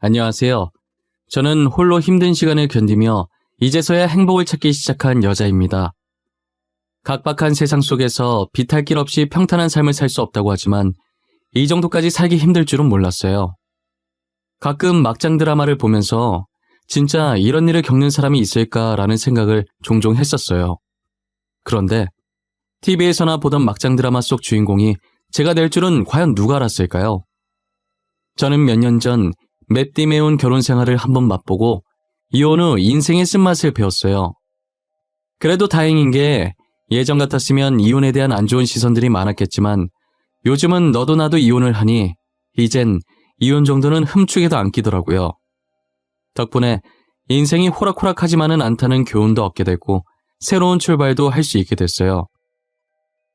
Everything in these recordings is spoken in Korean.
안녕하세요. 저는 홀로 힘든 시간을 견디며 이제서야 행복을 찾기 시작한 여자입니다. 각박한 세상 속에서 비탈 길 없이 평탄한 삶을 살 수 없다고 하지만 이 정도까지 살기 힘들 줄은 몰랐어요. 가끔 막장 드라마를 보면서 진짜 이런 일을 겪는 사람이 있을까라는 생각을 종종 했었어요. 그런데 TV에서나 보던 막장 드라마 속 주인공이 제가 될 줄은 과연 누가 알았을까요? 저는 몇 년 전 맷띠 매운 결혼 생활을 한번 맛보고 이혼 후 인생의 쓴맛을 배웠어요. 그래도 다행인 게 예전 같았으면 이혼에 대한 안 좋은 시선들이 많았겠지만 요즘은 너도 나도 이혼을 하니 이젠 이혼 정도는 흠축에도 안 끼더라고요. 덕분에 인생이 호락호락하지만은 않다는 교훈도 얻게 되고 새로운 출발도 할 수 있게 됐어요.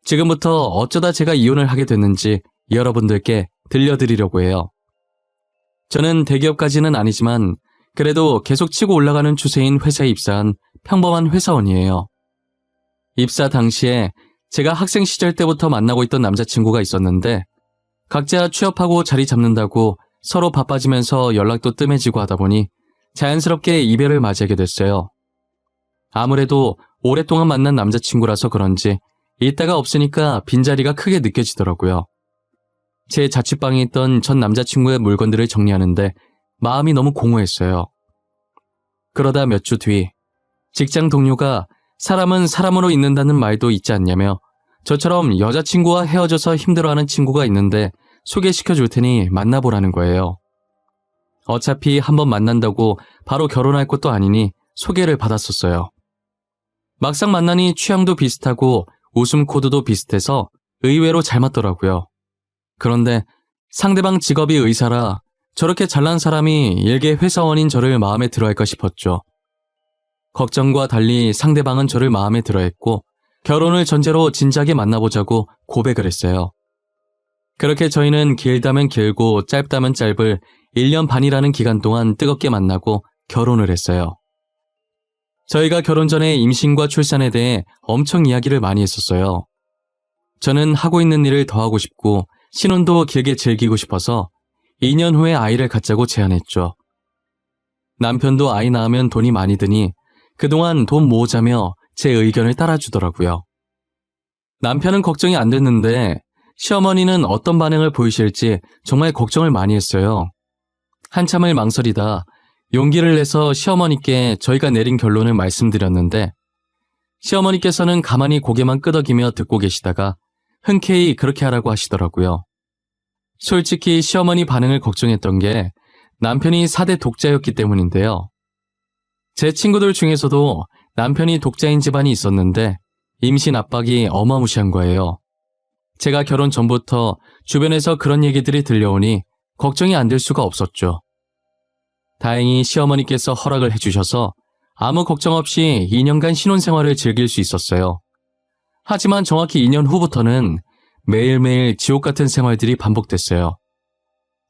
지금부터 어쩌다 제가 이혼을 하게 됐는지 여러분들께 들려드리려고 해요. 저는 대기업까지는 아니지만 그래도 계속 치고 올라가는 추세인 회사에 입사한 평범한 회사원이에요. 입사 당시에 제가 학생 시절 때부터 만나고 있던 남자친구가 있었는데 각자 취업하고 자리 잡는다고 서로 바빠지면서 연락도 뜸해지고 하다 보니 자연스럽게 이별을 맞이하게 됐어요. 아무래도 오랫동안 만난 남자친구라서 그런지 있다가 없으니까 빈자리가 크게 느껴지더라고요. 제 자취방에 있던 전 남자친구의 물건들을 정리하는데 마음이 너무 공허했어요. 그러다 몇 주 뒤 직장 동료가 사람은 사람으로 있는다는 말도 있지 않냐며 저처럼 여자친구와 헤어져서 힘들어하는 친구가 있는데 소개시켜 줄 테니 만나보라는 거예요. 어차피 한번 만난다고 바로 결혼할 것도 아니니 소개를 받았었어요. 막상 만나니 취향도 비슷하고 웃음 코드도 비슷해서 의외로 잘 맞더라고요. 그런데 상대방 직업이 의사라 저렇게 잘난 사람이 일개 회사원인 저를 마음에 들어할까 싶었죠. 걱정과 달리 상대방은 저를 마음에 들어했고 결혼을 전제로 진작에 만나보자고 고백을 했어요. 그렇게 저희는 길다면 길고 짧다면 짧을 1년 반이라는 기간 동안 뜨겁게 만나고 결혼을 했어요. 저희가 결혼 전에 임신과 출산에 대해 엄청 이야기를 많이 했었어요. 저는 하고 있는 일을 더 하고 싶고 신혼도 길게 즐기고 싶어서 2년 후에 아이를 갖자고 제안했죠. 남편도 아이 낳으면 돈이 많이 드니 그동안 돈 모으자며 제 의견을 따라주더라고요. 남편은 걱정이 안 됐는데 시어머니는 어떤 반응을 보이실지 정말 걱정을 많이 했어요. 한참을 망설이다 용기를 내서 시어머니께 저희가 내린 결론을 말씀드렸는데 시어머니께서는 가만히 고개만 끄덕이며 듣고 계시다가 흔쾌히 그렇게 하라고 하시더라고요. 솔직히 시어머니 반응을 걱정했던 게 남편이 4대 독자였기 때문인데요. 제 친구들 중에서도 남편이 독자인 집안이 있었는데 임신 압박이 어마무시한 거예요. 제가 결혼 전부터 주변에서 그런 얘기들이 들려오니 걱정이 안 될 수가 없었죠. 다행히 시어머니께서 허락을 해주셔서 아무 걱정 없이 2년간 신혼생활을 즐길 수 있었어요. 하지만 정확히 2년 후부터는 매일매일 지옥 같은 생활들이 반복됐어요.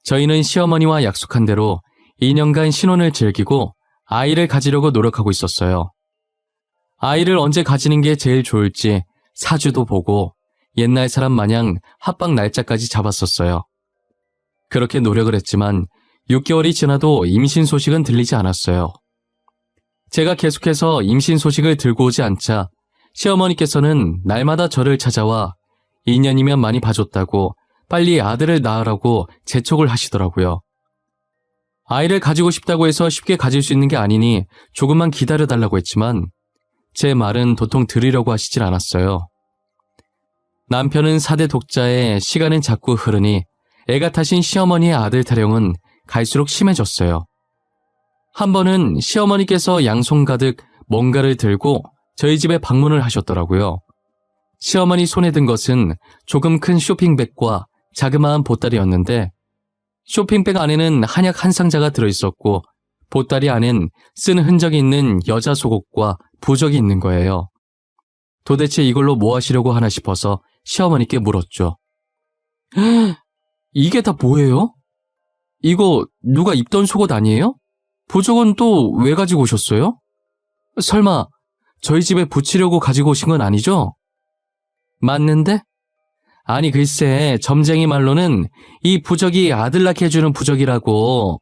저희는 시어머니와 약속한 대로 2년간 신혼을 즐기고 아이를 가지려고 노력하고 있었어요. 아이를 언제 가지는 게 제일 좋을지 사주도 보고 옛날 사람 마냥 합방 날짜까지 잡았었어요. 그렇게 노력을 했지만 6개월이 지나도 임신 소식은 들리지 않았어요. 제가 계속해서 임신 소식을 들고 오지 않자 시어머니께서는 날마다 저를 찾아와 2년이면 많이 봐줬다고 빨리 아들을 낳으라고 재촉을 하시더라고요. 아이를 가지고 싶다고 해서 쉽게 가질 수 있는 게 아니니 조금만 기다려달라고 했지만 제 말은 도통 들으려고 하시질 않았어요. 남편은 4대 독자에 시간은 자꾸 흐르니 애가 타신 시어머니의 아들 타령은 갈수록 심해졌어요. 한 번은 시어머니께서 양손 가득 뭔가를 들고 저희 집에 방문을 하셨더라고요. 시어머니 손에 든 것은 조금 큰 쇼핑백과 자그마한 보따리였는데 쇼핑백 안에는 한약 한 상자가 들어있었고 보따리 안엔 쓴 흔적이 있는 여자 속옷과 부적이 있는 거예요. 도대체 이걸로 뭐 하시려고 하나 싶어서 시어머니께 물었죠. 이게 다 뭐예요? 이거 누가 입던 속옷 아니에요? 부적은 또 왜 가지고 오셨어요? 설마 저희 집에 붙이려고 가지고 오신 건 아니죠? 맞는데? 아니 글쎄 점쟁이 말로는 이 부적이 아들 낳게 해주는 부적이라고.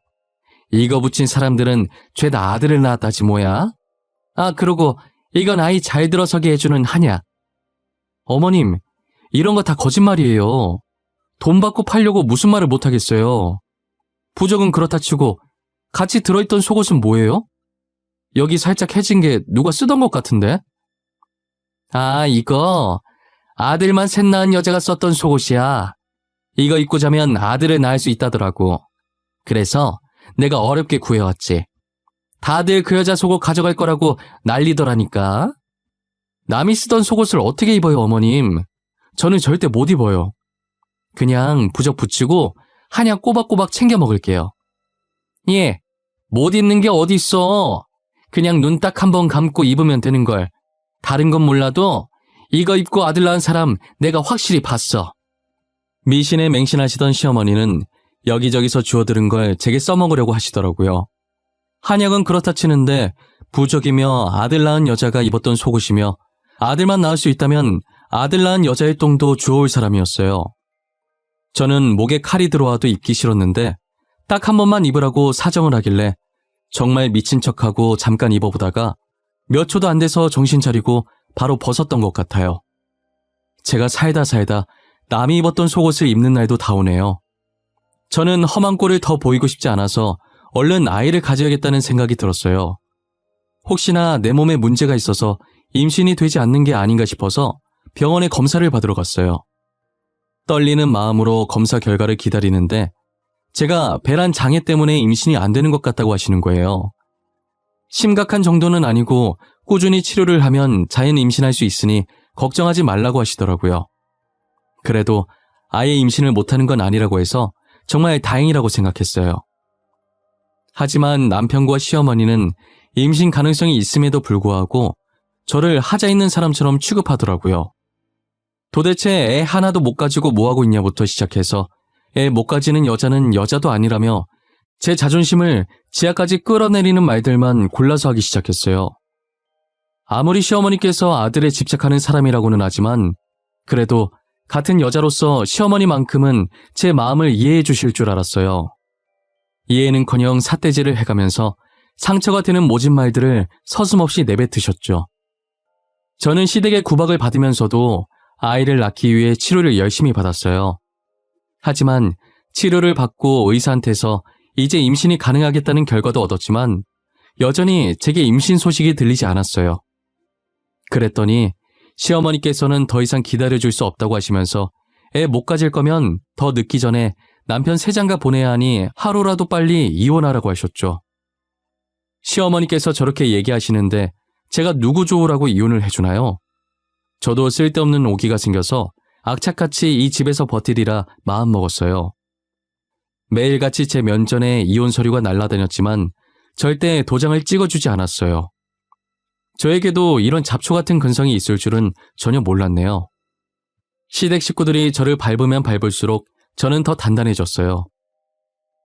이거 붙인 사람들은 죄다 아들을 낳았다지 뭐야? 아, 그러고 이건 아이 잘 들어서게 해주는 한약. 어머님, 이런 거 다 거짓말이에요. 돈 받고 팔려고 무슨 말을 못하겠어요. 부적은 그렇다 치고 같이 들어있던 속옷은 뭐예요? 여기 살짝 해진 게 누가 쓰던 것 같은데? 아, 이거 아들만 셋 낳은 여자가 썼던 속옷이야. 이거 입고 자면 아들을 낳을 수 있다더라고. 그래서 내가 어렵게 구해왔지. 다들 그 여자 속옷 가져갈 거라고 난리더라니까. 남이 쓰던 속옷을 어떻게 입어요, 어머님? 저는 절대 못 입어요. 그냥 부적 붙이고 한약 꼬박꼬박 챙겨 먹을게요. 예, 못 입는 게 어디 있어. 그냥 눈 딱 한 번 감고 입으면 되는 걸. 다른 건 몰라도 이거 입고 아들 낳은 사람 내가 확실히 봤어. 미신에 맹신하시던 시어머니는 여기저기서 주워들은 걸 제게 써먹으려고 하시더라고요. 한약은 그렇다 치는데 부적이며 아들 낳은 여자가 입었던 속옷이며 아들만 낳을 수 있다면 아들 낳은 여자의 똥도 주워올 사람이었어요. 저는 목에 칼이 들어와도 입기 싫었는데 딱 한 번만 입으라고 사정을 하길래 정말 미친 척하고 잠깐 입어보다가 몇 초도 안 돼서 정신 차리고 바로 벗었던 것 같아요. 제가 살다 남이 입었던 속옷을 입는 날도 다오네요. 저는 험한 꼴을 더 보이고 싶지 않아서 얼른 아이를 가져야겠다는 생각이 들었어요. 혹시나 내 몸에 문제가 있어서 임신이 되지 않는 게 아닌가 싶어서 병원에 검사를 받으러 갔어요. 떨리는 마음으로 검사 결과를 기다리는데 제가 배란 장애 때문에 임신이 안 되는 것 같다고 하시는 거예요. 심각한 정도는 아니고 꾸준히 치료를 하면 자연 임신할 수 있으니 걱정하지 말라고 하시더라고요. 그래도 아예 임신을 못하는 건 아니라고 해서 정말 다행이라고 생각했어요. 하지만 남편과 시어머니는 임신 가능성이 있음에도 불구하고 저를 하자 있는 사람처럼 취급하더라고요. 도대체 애 하나도 못 가지고 뭐하고 있냐부터 시작해서 애 못 가지는 여자는 여자도 아니라며 제 자존심을 지하까지 끌어내리는 말들만 골라서 하기 시작했어요. 아무리 시어머니께서 아들에 집착하는 사람이라고는 하지만 그래도 같은 여자로서 시어머니만큼은 제 마음을 이해해 주실 줄 알았어요. 이해는커녕 삿대질을 해가면서 상처가 되는 모진 말들을 서슴없이 내뱉으셨죠. 저는 시댁의 구박을 받으면서도 아이를 낳기 위해 치료를 열심히 받았어요. 하지만 치료를 받고 의사한테서 이제 임신이 가능하겠다는 결과도 얻었지만 여전히 제게 임신 소식이 들리지 않았어요. 그랬더니 시어머니께서는 더 이상 기다려줄 수 없다고 하시면서 애 못 가질 거면 더 늦기 전에 남편 세장가 보내야 하니 하루라도 빨리 이혼하라고 하셨죠. 시어머니께서 저렇게 얘기하시는데 제가 누구 좋으라고 이혼을 해주나요? 저도 쓸데없는 오기가 생겨서 악착같이 이 집에서 버티리라 마음먹었어요. 매일같이 제 면전에 이혼 서류가 날아다녔지만 절대 도장을 찍어주지 않았어요. 저에게도 이런 잡초 같은 근성이 있을 줄은 전혀 몰랐네요. 시댁 식구들이 저를 밟으면 밟을수록 저는 더 단단해졌어요.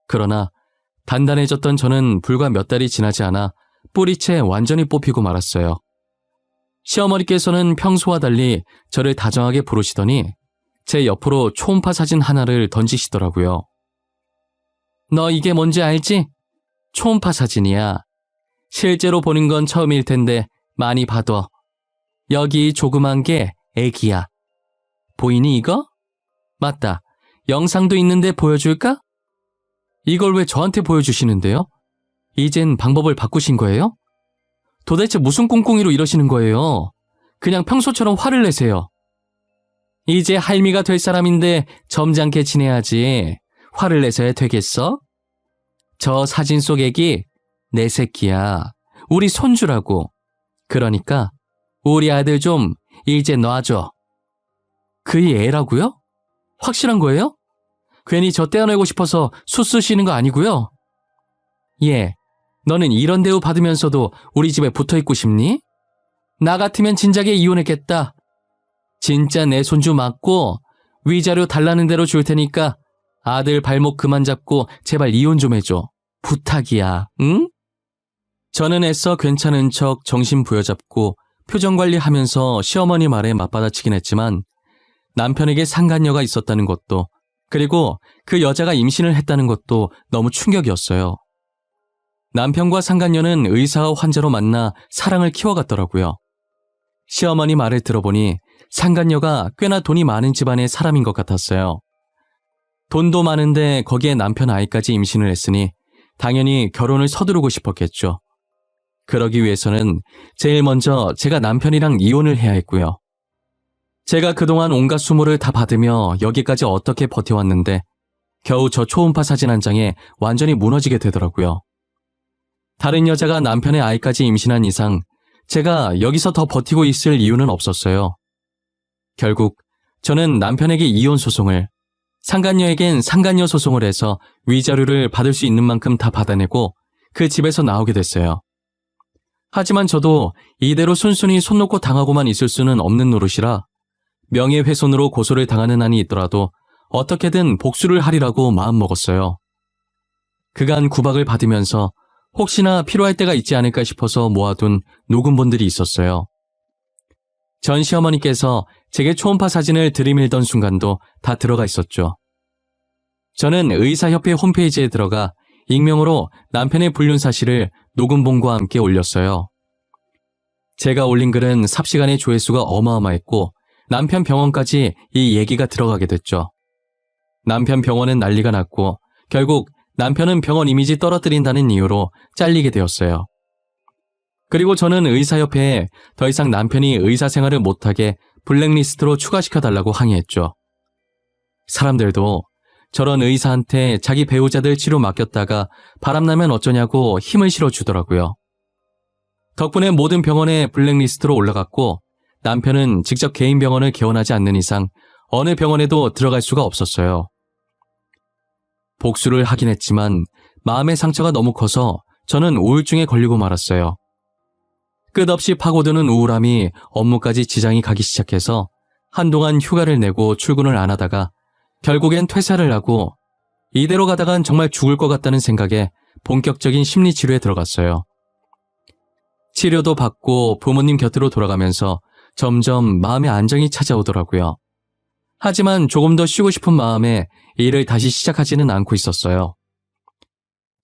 그러나 단단해졌던 저는 불과 몇 달이 지나지 않아 뿌리채 완전히 뽑히고 말았어요. 시어머니께서는 평소와 달리 저를 다정하게 부르시더니 제 옆으로 초음파 사진 하나를 던지시더라고요. 너 이게 뭔지 알지? 초음파 사진이야. 실제로 보는 건 처음일 텐데 많이 봐둬. 여기 조그만 게 애기야. 보이니 이거? 맞다. 영상도 있는데 보여줄까? 이걸 왜 저한테 보여주시는데요? 이젠 방법을 바꾸신 거예요? 도대체 무슨 꿍꿍이로 이러시는 거예요? 그냥 평소처럼 화를 내세요. 이제 할미가 될 사람인데 점잖게 지내야지. 화를 내서야 되겠어? 저 사진 속 애기 내 새끼야. 우리 손주라고. 그러니까 우리 아들 좀 이제 놔줘. 그이 애라고요? 확실한 거예요? 괜히 저 떼어내고 싶어서 수 쓰시는 거 아니고요? 예, 너는 이런 대우 받으면서도 우리 집에 붙어있고 싶니? 나 같으면 진작에 이혼했겠다. 진짜 내 손주 맞고 위자료 달라는 대로 줄 테니까 아들 발목 그만 잡고 제발 이혼 좀 해줘. 부탁이야, 응? 저는 애써 괜찮은 척 정신 부여잡고 표정 관리하면서 시어머니 말에 맞받아치긴 했지만 남편에게 상간녀가 있었다는 것도 그리고 그 여자가 임신을 했다는 것도 너무 충격이었어요. 남편과 상간녀는 의사와 환자로 만나 사랑을 키워갔더라고요. 시어머니 말을 들어보니 상간녀가 꽤나 돈이 많은 집안의 사람인 것 같았어요. 돈도 많은데 거기에 남편 아이까지 임신을 했으니 당연히 결혼을 서두르고 싶었겠죠. 그러기 위해서는 제일 먼저 제가 남편이랑 이혼을 해야 했고요. 제가 그동안 온갖 수모를 다 받으며 여기까지 어떻게 버텨왔는데 겨우 저 초음파 사진 한 장에 완전히 무너지게 되더라고요. 다른 여자가 남편의 아이까지 임신한 이상 제가 여기서 더 버티고 있을 이유는 없었어요. 결국 저는 남편에게 이혼 소송을, 상간녀에겐 상간녀 소송을 해서 위자료를 받을 수 있는 만큼 다 받아내고 그 집에서 나오게 됐어요. 하지만 저도 이대로 순순히 손 놓고 당하고만 있을 수는 없는 노릇이라 명예훼손으로 고소를 당하는 한이 있더라도 어떻게든 복수를 하리라고 마음먹었어요. 그간 구박을 받으면서 혹시나 필요할 때가 있지 않을까 싶어서 모아둔 녹음본들이 있었어요. 전 시어머니께서 제게 초음파 사진을 들이밀던 순간도 다 들어가 있었죠. 저는 의사협회 홈페이지에 들어가 익명으로 남편의 불륜 사실을 녹음본과 함께 올렸어요. 제가 올린 글은 삽시간에 조회수가 어마어마했고 남편 병원까지 이 얘기가 들어가게 됐죠. 남편 병원은 난리가 났고 결국 남편은 병원 이미지 떨어뜨린다는 이유로 잘리게 되었어요. 그리고 저는 의사협회에 더 이상 남편이 의사 생활을 못하게 블랙리스트로 추가시켜달라고 항의했죠. 사람들도 저런 의사한테 자기 배우자들 치료 맡겼다가 바람나면 어쩌냐고 힘을 실어주더라고요. 덕분에 모든 병원에 블랙리스트로 올라갔고 남편은 직접 개인 병원을 개원하지 않는 이상 어느 병원에도 들어갈 수가 없었어요. 복수를 하긴 했지만 마음의 상처가 너무 커서 저는 우울증에 걸리고 말았어요. 끝없이 파고드는 우울함이 업무까지 지장이 가기 시작해서 한동안 휴가를 내고 출근을 안 하다가 결국엔 퇴사를 하고 이대로 가다간 정말 죽을 것 같다는 생각에 본격적인 심리치료에 들어갔어요. 치료도 받고 부모님 곁으로 돌아가면서 점점 마음의 안정이 찾아오더라고요. 하지만 조금 더 쉬고 싶은 마음에 일을 다시 시작하지는 않고 있었어요.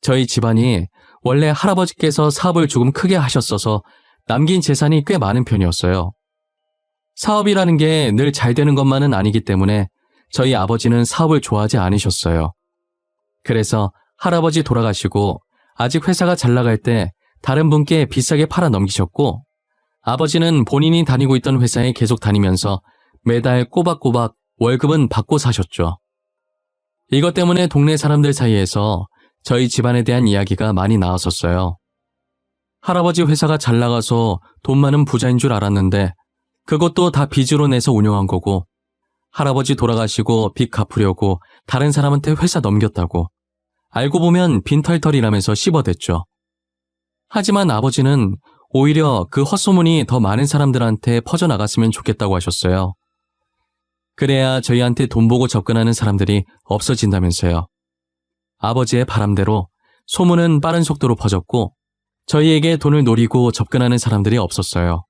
저희 집안이 원래 할아버지께서 사업을 조금 크게 하셨어서 남긴 재산이 꽤 많은 편이었어요. 사업이라는 게 늘 잘 되는 것만은 아니기 때문에 저희 아버지는 사업을 좋아하지 않으셨어요. 그래서 할아버지 돌아가시고 아직 회사가 잘 나갈 때 다른 분께 비싸게 팔아 넘기셨고 아버지는 본인이 다니고 있던 회사에 계속 다니면서 매달 꼬박꼬박 월급은 받고 사셨죠. 이것 때문에 동네 사람들 사이에서 저희 집안에 대한 이야기가 많이 나왔었어요. 할아버지 회사가 잘 나가서 돈 많은 부자인 줄 알았는데 그것도 다 빚으로 내서 운영한 거고 할아버지 돌아가시고 빚 갚으려고 다른 사람한테 회사 넘겼다고 알고 보면 빈털털이라면서 씹어댔죠. 하지만 아버지는 오히려 그 헛소문이 더 많은 사람들한테 퍼져나갔으면 좋겠다고 하셨어요. 그래야 저희한테 돈 보고 접근하는 사람들이 없어진다면서요. 아버지의 바람대로 소문은 빠른 속도로 퍼졌고 저희에게 돈을 노리고 접근하는 사람들이 없었어요.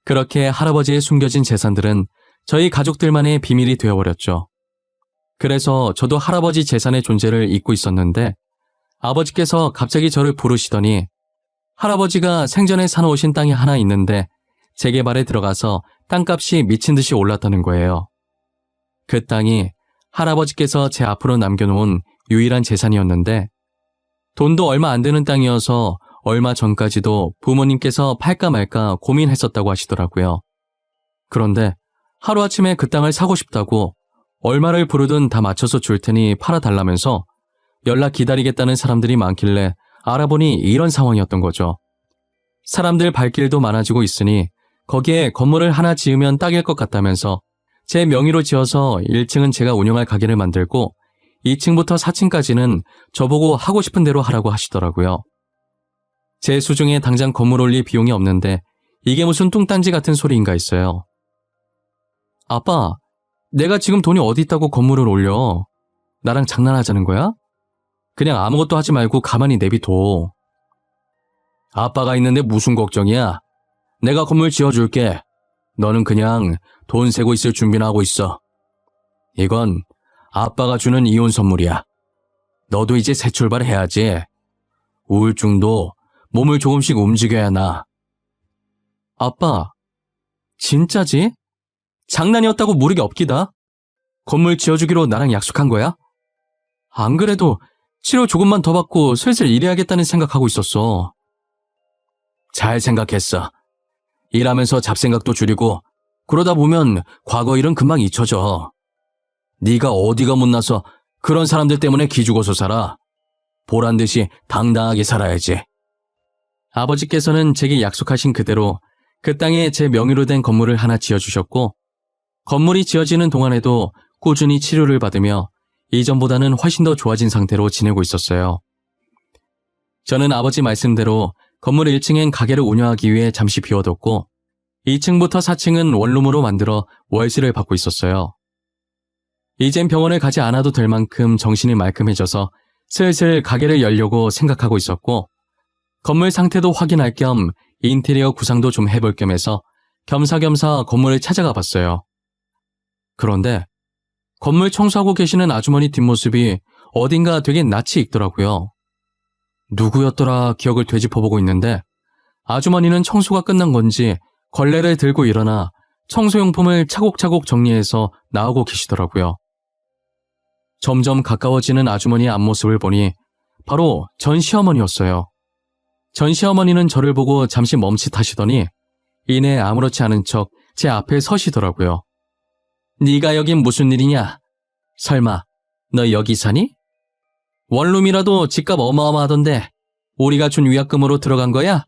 그렇게 할아버지의 숨겨진 재산들은 저희 가족들만의 비밀이 되어버렸죠. 그래서 저도 할아버지 재산의 존재를 잊고 있었는데 아버지께서 갑자기 저를 부르시더니 할아버지가 생전에 사놓으신 땅이 하나 있는데 재개발에 들어가서 땅값이 미친 듯이 올랐다는 거예요. 그 땅이 할아버지께서 제 앞으로 남겨놓은 유일한 재산이었는데 돈도 얼마 안 되는 땅이어서 얼마 전까지도 부모님께서 팔까 말까 고민했었다고 하시더라고요. 그런데 하루아침에 그 땅을 사고 싶다고 얼마를 부르든 다 맞춰서 줄 테니 팔아달라면서 연락 기다리겠다는 사람들이 많길래 알아보니 이런 상황이었던 거죠. 사람들 발길도 많아지고 있으니 거기에 건물을 하나 지으면 딱일 것 같다면서 제 명의로 지어서 1층은 제가 운영할 가게를 만들고 2층부터 4층까지는 저보고 하고 싶은 대로 하라고 하시더라고요. 제 수중에 당장 건물 올릴 비용이 없는데 이게 무슨 뚱딴지 같은 소리인가 했어요. 아빠, 내가 지금 돈이 어디 있다고 건물을 올려? 나랑 장난하자는 거야? 그냥 아무것도 하지 말고 가만히 내비둬. 아빠가 있는데 무슨 걱정이야? 내가 건물 지어줄게. 너는 그냥 돈 세고 있을 준비나 하고 있어. 이건 아빠가 주는 이혼 선물이야. 너도 이제 새 출발해야지. 우울증도 몸을 조금씩 움직여야 나. 아빠, 진짜지? 장난이었다고 모르게 없기다. 건물 지어주기로 나랑 약속한 거야? 안 그래도 치료 조금만 더 받고 슬슬 일해야겠다는 생각하고 있었어. 잘 생각했어. 일하면서 잡생각도 줄이고 그러다 보면 과거 일은 금방 잊혀져. 네가 어디가 못나서 그런 사람들 때문에 기죽어서 살아. 보란듯이 당당하게 살아야지. 아버지께서는 제게 약속하신 그대로 그 땅에 제 명의로 된 건물을 하나 지어주셨고 건물이 지어지는 동안에도 꾸준히 치료를 받으며 이전보다는 훨씬 더 좋아진 상태로 지내고 있었어요. 저는 아버지 말씀대로 건물 1층엔 가게를 운영하기 위해 잠시 비워뒀고 2층부터 4층은 원룸으로 만들어 월세를 받고 있었어요. 이젠 병원을 가지 않아도 될 만큼 정신이 말끔해져서 슬슬 가게를 열려고 생각하고 있었고 건물 상태도 확인할 겸 인테리어 구상도 좀 해볼 겸 해서 겸사겸사 건물을 찾아가 봤어요. 그런데 건물 청소하고 계시는 아주머니 뒷모습이 어딘가 되게 낯이 익더라고요. 누구였더라 기억을 되짚어보고 있는데 아주머니는 청소가 끝난 건지 걸레를 들고 일어나 청소용품을 차곡차곡 정리해서 나오고 계시더라고요. 점점 가까워지는 아주머니의 앞모습을 보니 바로 전 시어머니였어요. 전 시어머니는 저를 보고 잠시 멈칫하시더니 이내 아무렇지 않은 척 제 앞에 서시더라고요. 네가 여긴 무슨 일이냐? 설마 너 여기 사니? 원룸이라도 집값 어마어마하던데 우리가 준 위약금으로 들어간 거야?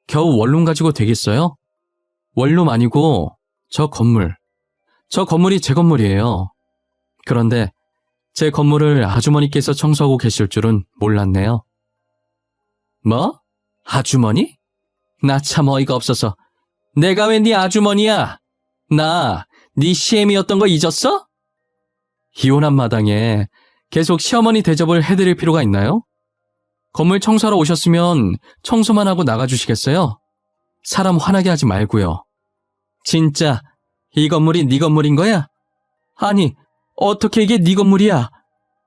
겨우 원룸 가지고 되겠어요? 원룸 아니고 저 건물이 제 건물이에요. 그런데 제 건물을 아주머니께서 청소하고 계실 줄은 몰랐네요. 뭐? 아주머니? 나 참 어이가 없어서. 내가 왜 네 아주머니야? 나 네 시애미였던 거 잊었어? 이혼한 마당에 계속 시어머니 대접을 해드릴 필요가 있나요? 건물 청소하러 오셨으면 청소만 하고 나가주시겠어요? 사람 화나게 하지 말고요. 진짜 이 건물이 네 건물인 거야? 아니, 어떻게 이게 네 건물이야?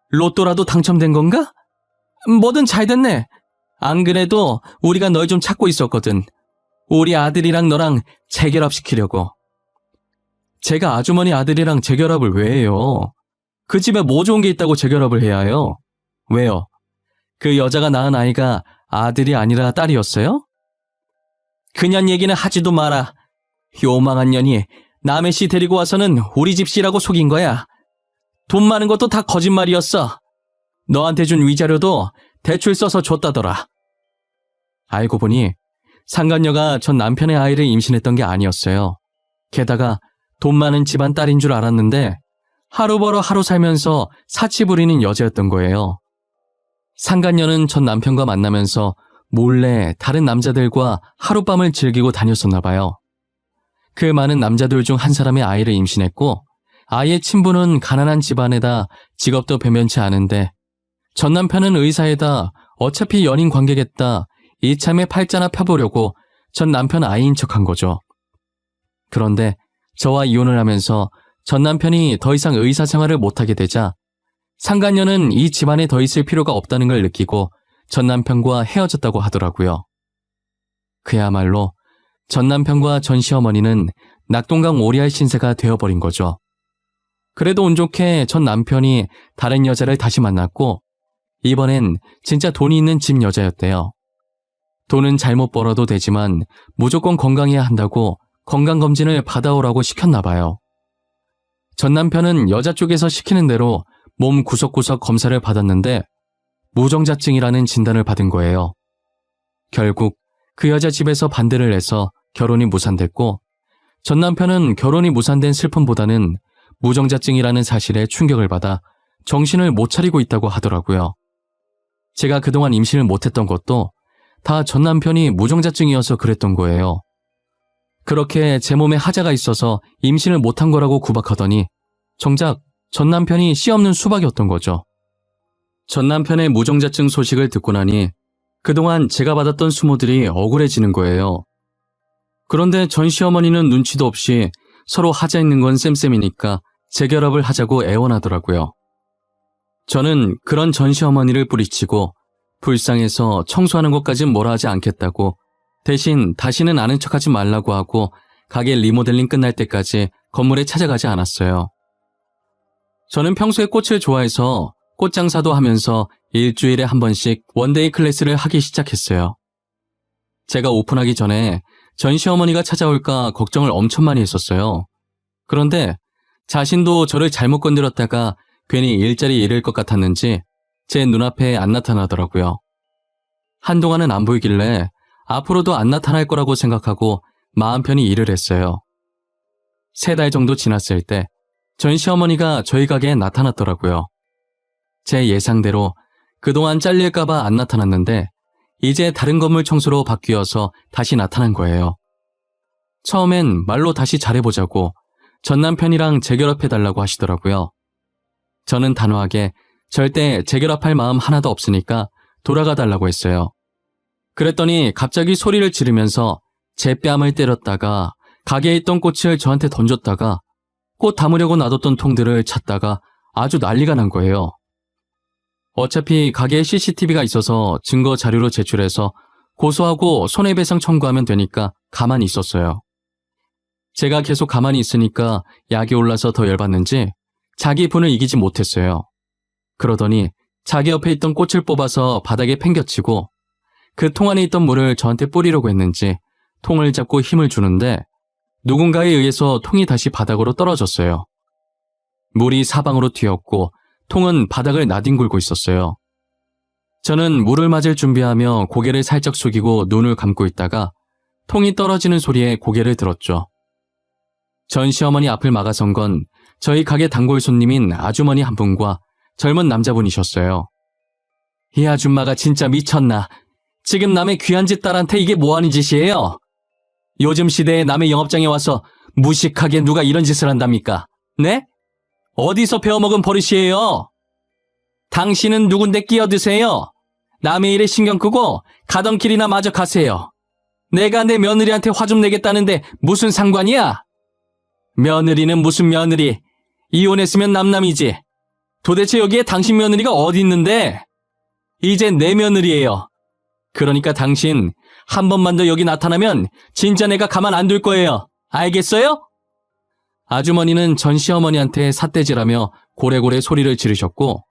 로또라도 당첨된 건가? 뭐든 잘 됐네. 안 그래도 우리가 널 좀 찾고 있었거든. 우리 아들이랑 너랑 재결합시키려고. 제가 아주머니 아들이랑 재결합을 왜 해요? 그 집에 뭐 좋은 게 있다고 재결합을 해야 해요? 왜요? 그 여자가 낳은 아이가 아들이 아니라 딸이었어요? 그년 얘기는 하지도 마라. 요망한 년이 남의 씨 데리고 와서는 우리 집 씨라고 속인 거야. 돈 많은 것도 다 거짓말이었어. 너한테 준 위자료도 대출 써서 줬다더라. 알고 보니 상간녀가 전 남편의 아이를 임신했던 게 아니었어요. 게다가 돈 많은 집안 딸인 줄 알았는데 하루 벌어 하루 살면서 사치 부리는 여자였던 거예요. 상간녀는 전 남편과 만나면서 몰래 다른 남자들과 하룻밤을 즐기고 다녔었나 봐요. 그 많은 남자들 중 한 사람의 아이를 임신했고 아이의 친부는 가난한 집안에다 직업도 변변치 않은데 전 남편은 의사에다 어차피 연인 관계겠다 이참에 팔자나 펴보려고 전 남편 아이인 척한 거죠. 그런데 저와 이혼을 하면서 전 남편이 더 이상 의사 생활을 못하게 되자 상간녀는 이 집안에 더 있을 필요가 없다는 걸 느끼고 전 남편과 헤어졌다고 하더라고요. 그야말로 전 남편과 전 시어머니는 낙동강 오리알 신세가 되어버린 거죠. 그래도 운 좋게 전 남편이 다른 여자를 다시 만났고 이번엔 진짜 돈이 있는 집 여자였대요. 돈은 잘못 벌어도 되지만 무조건 건강해야 한다고 건강검진을 받아오라고 시켰나 봐요. 전 남편은 여자 쪽에서 시키는 대로 몸 구석구석 검사를 받았는데 무정자증이라는 진단을 받은 거예요. 결국 그 여자 집에서 반대를 해서 결혼이 무산됐고 전 남편은 결혼이 무산된 슬픔보다는 무정자증이라는 사실에 충격을 받아 정신을 못 차리고 있다고 하더라고요. 제가 그동안 임신을 못했던 것도 다 전 남편이 무정자증이어서 그랬던 거예요. 그렇게 제 몸에 하자가 있어서 임신을 못한 거라고 구박하더니 정작 전 남편이 씨 없는 수박이었던 거죠. 전 남편의 무정자증 소식을 듣고 나니 그동안 제가 받았던 수모들이 억울해지는 거예요. 그런데 전 시어머니는 눈치도 없이 서로 하자 있는 건 쌤쌤이니까 재결합을 하자고 애원하더라고요. 저는 그런 전 시어머니를 뿌리치고 불쌍해서 청소하는 것까진 뭐라 하지 않겠다고, 대신 다시는 아는 척하지 말라고 하고 가게 리모델링 끝날 때까지 건물에 찾아가지 않았어요. 저는 평소에 꽃을 좋아해서 꽃 장사도 하면서 일주일에 한 번씩 원데이 클래스를 하기 시작했어요. 제가 오픈하기 전에 전 시어머니가 찾아올까 걱정을 엄청 많이 했었어요. 그런데 자신도 저를 잘못 건드렸다가 괜히 일자리 잃을 것 같았는지 제 눈앞에 안 나타나더라고요. 한동안은 안 보이길래 앞으로도 안 나타날 거라고 생각하고 마음 편히 일을 했어요. 3달 정도 지났을 때 전 시어머니가 저희 가게에 나타났더라고요. 제 예상대로 그동안 잘릴까봐 안 나타났는데 이제 다른 건물 청소로 바뀌어서 다시 나타난 거예요. 처음엔 말로 다시 잘해보자고 전 남편이랑 재결합해달라고 하시더라고요. 저는 단호하게 절대 재결합할 마음 하나도 없으니까 돌아가달라고 했어요. 그랬더니 갑자기 소리를 지르면서 제 뺨을 때렸다가 가게에 있던 꽃을 저한테 던졌다가 꽃 담으려고 놔뒀던 통들을 찾다가 아주 난리가 난 거예요. 어차피 가게에 CCTV가 있어서 증거 자료로 제출해서 고소하고 손해배상 청구하면 되니까 가만히 있었어요. 제가 계속 가만히 있으니까 약이 올라서 더 열받는지 자기 분을 이기지 못했어요. 그러더니 자기 옆에 있던 꽃을 뽑아서 바닥에 팽겨치고 그 통 안에 있던 물을 저한테 뿌리려고 했는지 통을 잡고 힘을 주는데 누군가에 의해서 통이 다시 바닥으로 떨어졌어요. 물이 사방으로 튀었고 통은 바닥을 나뒹굴고 있었어요. 저는 물을 맞을 준비하며 고개를 살짝 숙이고 눈을 감고 있다가 통이 떨어지는 소리에 고개를 들었죠. 전 시어머니 앞을 막아선 건 저희 가게 단골 손님인 아주머니 한 분과 젊은 남자분이셨어요. 이 아줌마가 진짜 미쳤나? 지금 남의 귀한 집 딸한테 이게 뭐하는 짓이에요? 요즘 시대에 남의 영업장에 와서 무식하게 누가 이런 짓을 한답니까? 네? 어디서 배워먹은 버릇이에요? 당신은 누군데 끼어드세요? 남의 일에 신경 끄고 가던 길이나 마저 가세요. 내가 내 며느리한테 화 좀 내겠다는데 무슨 상관이야? 며느리는 무슨 며느리? 이혼했으면 남남이지. 도대체 여기에 당신 며느리가 어디 있는데? 이제 내 며느리예요. 그러니까 당신 한 번만 더 여기 나타나면 진짜 내가 가만 안 둘 거예요. 알겠어요? 아주머니는 전 시어머니한테 삿대질하며 고래고래 소리를 지르셨고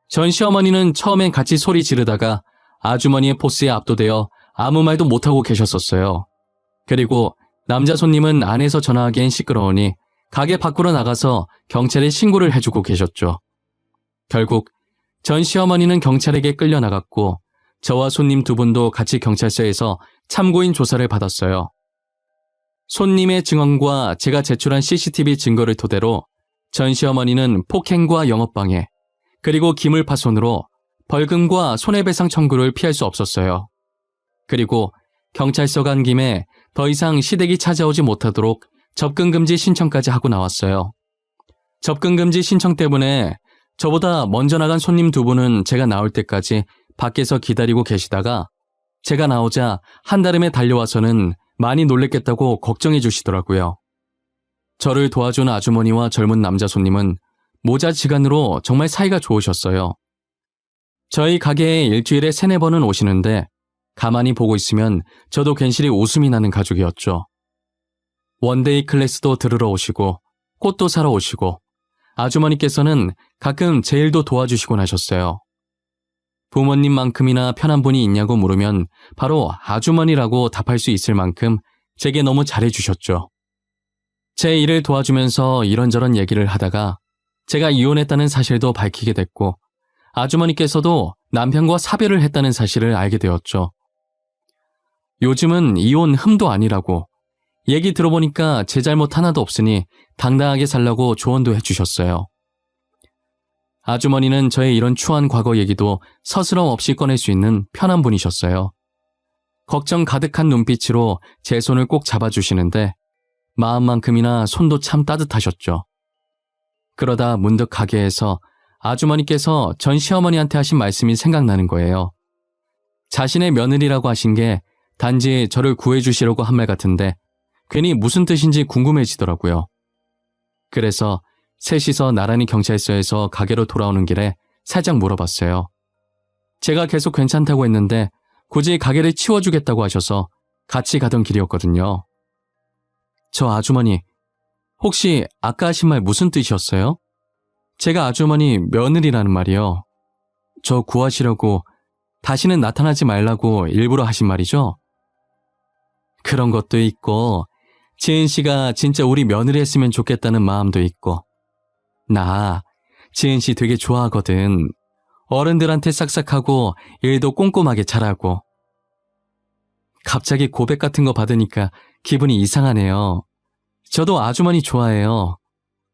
전 시어머니는 처음엔 같이 소리 지르다가 아주머니의 포스에 압도되어 아무 말도 못하고 계셨었어요. 그리고 남자 손님은 안에서 전화하기엔 시끄러우니 가게 밖으로 나가서 경찰에 신고를 해주고 계셨죠. 결국 전 시어머니는 경찰에게 끌려나갔고 저와 손님 2분도 같이 경찰서에서 참고인 조사를 받았어요. 손님의 증언과 제가 제출한 CCTV 증거를 토대로 전 시어머니는 폭행과 영업방해, 그리고 기물파손으로 벌금과 손해배상 청구를 피할 수 없었어요. 그리고 경찰서 간 김에 더 이상 시댁이 찾아오지 못하도록 접근금지 신청까지 하고 나왔어요. 접근금지 신청 때문에 저보다 먼저 나간 손님 2분은 제가 나올 때까지 밖에서 기다리고 계시다가 제가 나오자 한달음에 달려와서는 많이 놀랬겠다고 걱정해 주시더라고요. 저를 도와준 아주머니와 젊은 남자 손님은 모자지간으로 정말 사이가 좋으셨어요. 저희 가게에 일주일에 3-4번은 오시는데 가만히 보고 있으면 저도 괜시리 웃음이 나는 가족이었죠. 원데이 클래스도 들으러 오시고 꽃도 사러 오시고 아주머니께서는 가끔 제 일도 도와주시곤 하셨어요. 부모님만큼이나 편한 분이 있냐고 물으면 바로 아주머니라고 답할 수 있을 만큼 제게 너무 잘해주셨죠. 제 일을 도와주면서 이런저런 얘기를 하다가 제가 이혼했다는 사실도 밝히게 됐고 아주머니께서도 남편과 사별을 했다는 사실을 알게 되었죠. 요즘은 이혼 흠도 아니라고 얘기 들어보니까 제 잘못 하나도 없으니 당당하게 살라고 조언도 해주셨어요. 아주머니는 저의 이런 추한 과거 얘기도 서스럼 없이 꺼낼 수 있는 편한 분이셨어요. 걱정 가득한 눈빛으로 제 손을 꼭 잡아주시는데 마음만큼이나 손도 참 따뜻하셨죠. 그러다 문득 가게에서 아주머니께서 전 시어머니한테 하신 말씀이 생각나는 거예요. 자신의 며느리라고 하신 게 단지 저를 구해주시려고 한 말 같은데 괜히 무슨 뜻인지 궁금해지더라고요. 그래서 셋이서 나란히 경찰서에서 가게로 돌아오는 길에 살짝 물어봤어요. 제가 계속 괜찮다고 했는데 굳이 가게를 치워주겠다고 하셔서 같이 가던 길이었거든요. 저 아주머니, 혹시 아까 하신 말 무슨 뜻이었어요? 제가 아주머니 며느리라는 말이요. 저 구하시려고 다시는 나타나지 말라고 일부러 하신 말이죠? 그런 것도 있고 지은 씨가 진짜 우리 며느리 했으면 좋겠다는 마음도 있고 나 지은 씨 되게 좋아하거든. 어른들한테 싹싹하고 일도 꼼꼼하게 잘하고. 갑자기 고백 같은 거 받으니까 기분이 이상하네요. 저도 아주머니 좋아해요.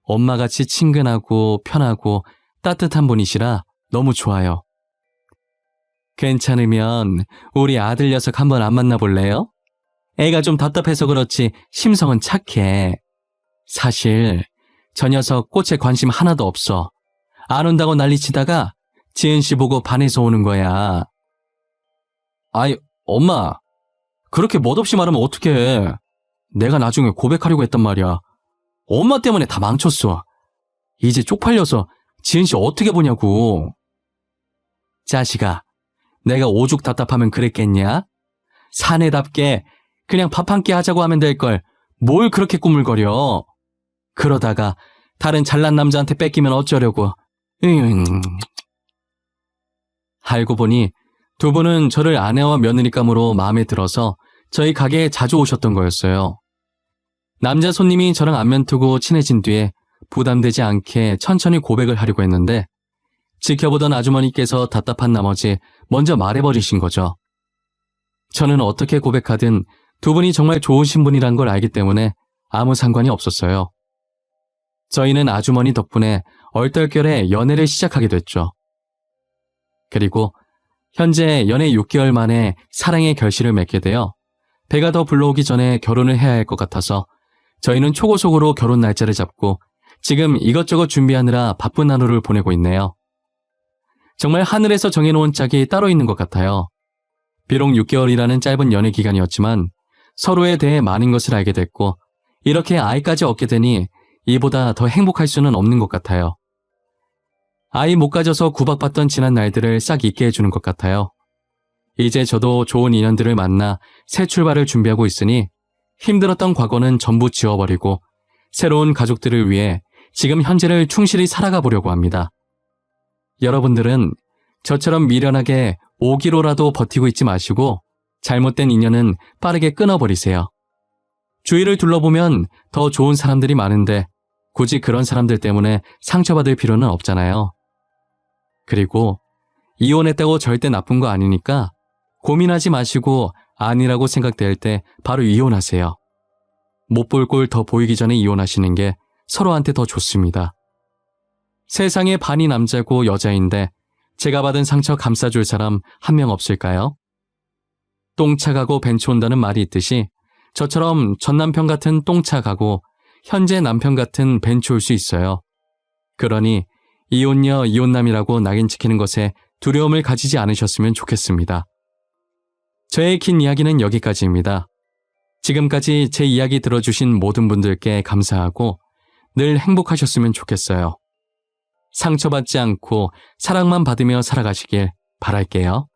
엄마같이 친근하고 편하고 따뜻한 분이시라 너무 좋아요. 괜찮으면 우리 아들 녀석 한번 안 만나볼래요? 애가 좀 답답해서 그렇지 심성은 착해. 사실 저 녀석 꽃에 관심 하나도 없어. 안 온다고 난리치다가 지은 씨 보고 반해서 오는 거야. 아이, 엄마. 그렇게 멋없이 말하면 어떡해. 내가 나중에 고백하려고 했단 말이야. 엄마 때문에 다 망쳤어. 이제 쪽팔려서 지은 씨 어떻게 보냐고. 자식아, 내가 오죽 답답하면 그랬겠냐? 사내답게 그냥 밥 한 끼 하자고 하면 될 걸 뭘 그렇게 꾸물거려. 그러다가 다른 잘난 남자한테 뺏기면 어쩌려고. 알고 보니 두 분은 저를 아내와 며느리감으로 마음에 들어서 저희 가게에 자주 오셨던 거였어요. 남자 손님이 저랑 안면 트고 친해진 뒤에 부담되지 않게 천천히 고백을 하려고 했는데 지켜보던 아주머니께서 답답한 나머지 먼저 말해버리신 거죠. 저는 어떻게 고백하든 두 분이 정말 좋으신 분이란 걸 알기 때문에 아무 상관이 없었어요. 저희는 아주머니 덕분에 얼떨결에 연애를 시작하게 됐죠. 그리고 현재 연애 6개월 만에 사랑의 결실을 맺게 되어 배가 더 불러오기 전에 결혼을 해야 할 것 같아서 저희는 초고속으로 결혼 날짜를 잡고 지금 이것저것 준비하느라 바쁜 하루를 보내고 있네요. 정말 하늘에서 정해놓은 짝이 따로 있는 것 같아요. 비록 6개월이라는 짧은 연애 기간이었지만 서로에 대해 많은 것을 알게 됐고 이렇게 아이까지 얻게 되니 이보다 더 행복할 수는 없는 것 같아요. 아이 못 가져서 구박받던 지난 날들을 싹 잊게 해주는 것 같아요. 이제 저도 좋은 인연들을 만나 새 출발을 준비하고 있으니 힘들었던 과거는 전부 지워버리고 새로운 가족들을 위해 지금 현재를 충실히 살아가 보려고 합니다. 여러분들은 저처럼 미련하게 5기로라도 버티고 있지 마시고 잘못된 인연은 빠르게 끊어버리세요. 주위를 둘러보면 더 좋은 사람들이 많은데 굳이 그런 사람들 때문에 상처받을 필요는 없잖아요. 그리고 이혼했다고 절대 나쁜 거 아니니까 고민하지 마시고 아니라고 생각될 때 바로 이혼하세요. 못 볼 꼴 더 보이기 전에 이혼하시는 게 서로한테 더 좋습니다. 세상에 반이 남자고 여자인데 제가 받은 상처 감싸줄 사람 한 명 없을까요? 똥차 가고 벤츠 온다는 말이 있듯이 저처럼 전 남편 같은 똥차 가고 현재 남편 같은 벤츠 올 수 있어요. 그러니 이혼녀 이혼남이라고 낙인 찍히는 것에 두려움을 가지지 않으셨으면 좋겠습니다. 저의 긴 이야기는 여기까지입니다. 지금까지 제 이야기 들어주신 모든 분들께 감사하고 늘 행복하셨으면 좋겠어요. 상처받지 않고 사랑만 받으며 살아가시길 바랄게요.